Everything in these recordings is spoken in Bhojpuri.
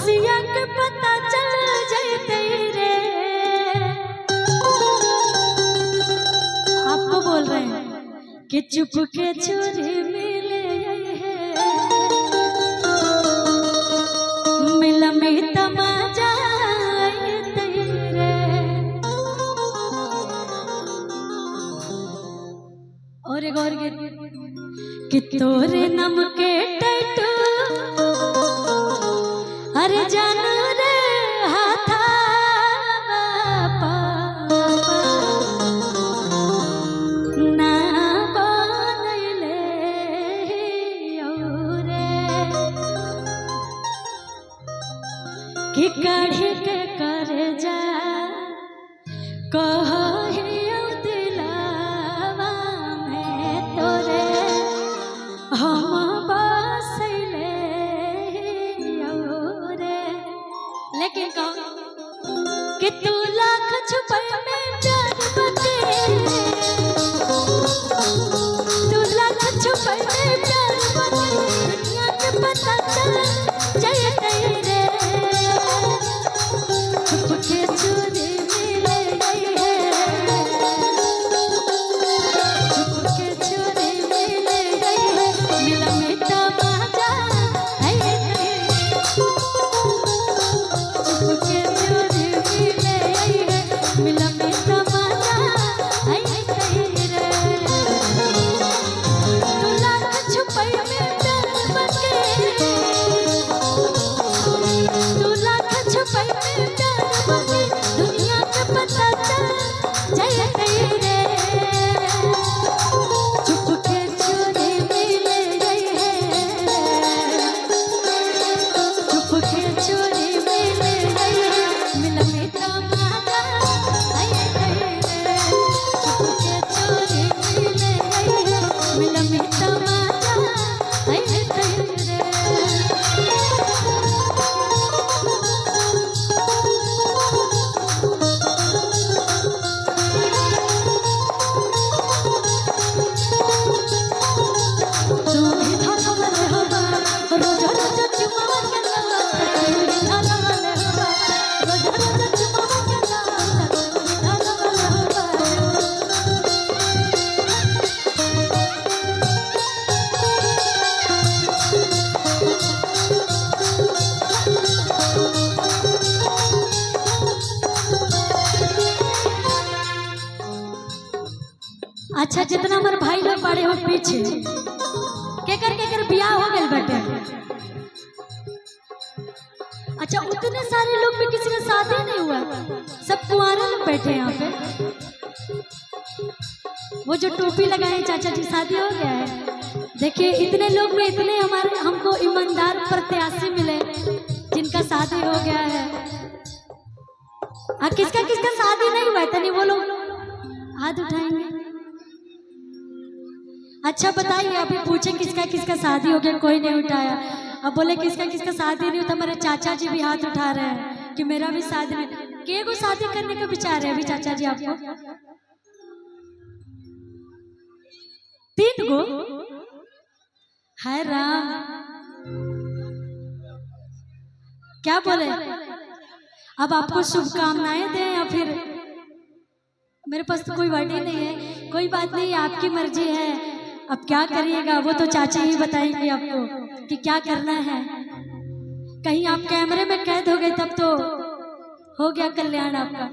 खुशियाँ के पता चल जाते रे। आपको बोल रहे हैं कि चुप के चोरी मिले है, मिला में तमाजा तेरे। और एक और कि तोरे नम के टैटू अरे जान रे हाथा ना बनैले औरे कि काढ़ी के कर जा कहियो दिलावा में तोरे हम बसैले औरे। लेकिन कहो कि तू लाख छुपै में प्यार बते, तू लाख छुपै में प्यार बते, दुनिया के पता चल जाते रे। छुप के चोरी मिले है, छुप के चोरी मिले है, मिला में तमाजा है। छुप के चोरी मिले है, मिला में तमाजा है रे। तू लाख छुपै में प्यार बते, तू लाख छुपै में प्यार बते, दुनिया के पता चल जाते रे। छुप के चोरी मिले है, छुप के चोरी मिले है, मिला में तमाजा है रे। छुप के चोरी मिले है, मिला में तमाजा है रे। अच्छा जितना हमारे भाई लोग पड़े हो पीछे केकर बियाह हो गए बेटे। अच्छा उतने सारे लोग भी किसी का शादी नहीं हुआ, सब कुंवारे लोग बैठे यहाँ पे। वो जो टोपी लगाए चाचा जी शादी हो गया है। देखिए इतने लोग में इतने हमारे हमको ईमानदार प्रत्याशी मिले जिनका शादी हो गया है। किसका किसका शादी नहीं हुआ है तनी वो लोग हाथ उठाएंगे। अच्छा बताइए अभी पूछे किसका किसका शादी हो गया, कोई नहीं उठाया। अब बोले किसका किसका शादी नहीं होता, हमारे चाचा जी भी हाथ उठा रहे हैं कि मेरा भी शादी नहीं। के को शादी करने का विचार है अभी चाचा जी आपको? 3 गो है राम। क्या बोले अब आपको शुभकामनाएं दें या फिर? मेरे पास तो कोई वर्ड ही नहीं है। कोई बात नहीं, आपकी मर्जी है। अब क्या करिएगा वो तो चाचा ही बताएंगे आपको कि क्या करना है। कहीं आप कैमरे में कैद हो गए तब तो हो गया कल्याण आपका।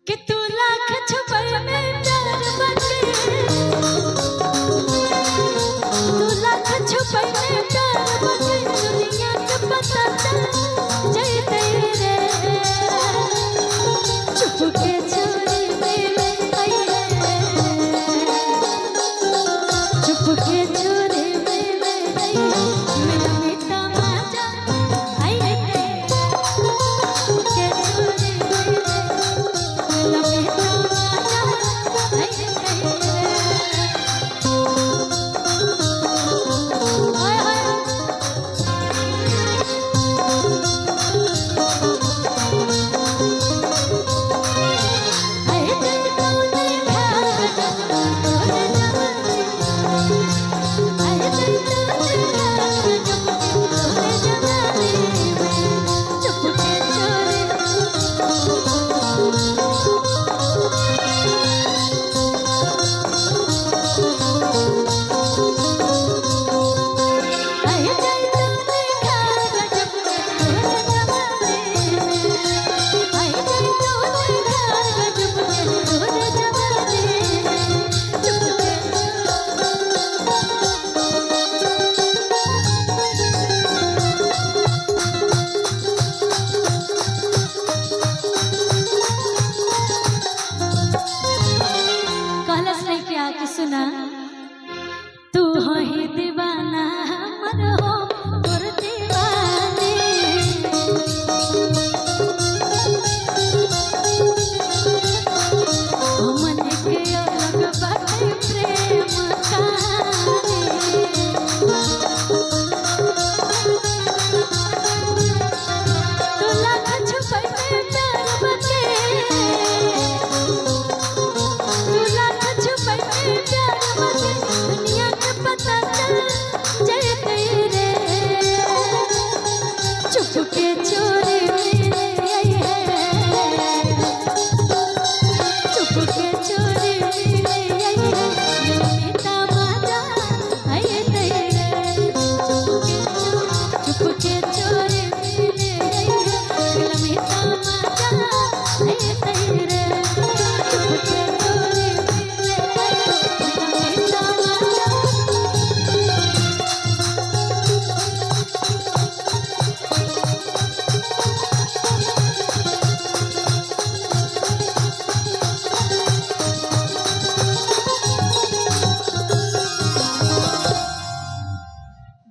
कि तू लाख छुपै में प्यार बते, तू लाख छुपै में प्यार बते, दुनिया के पता चल जाते रे। छुप के चोरी मिले है, छुप के चोरी मिले है, मिला में तमाजा है रे। छुप के चोरी मिले, मिला में तमाजा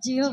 जियो।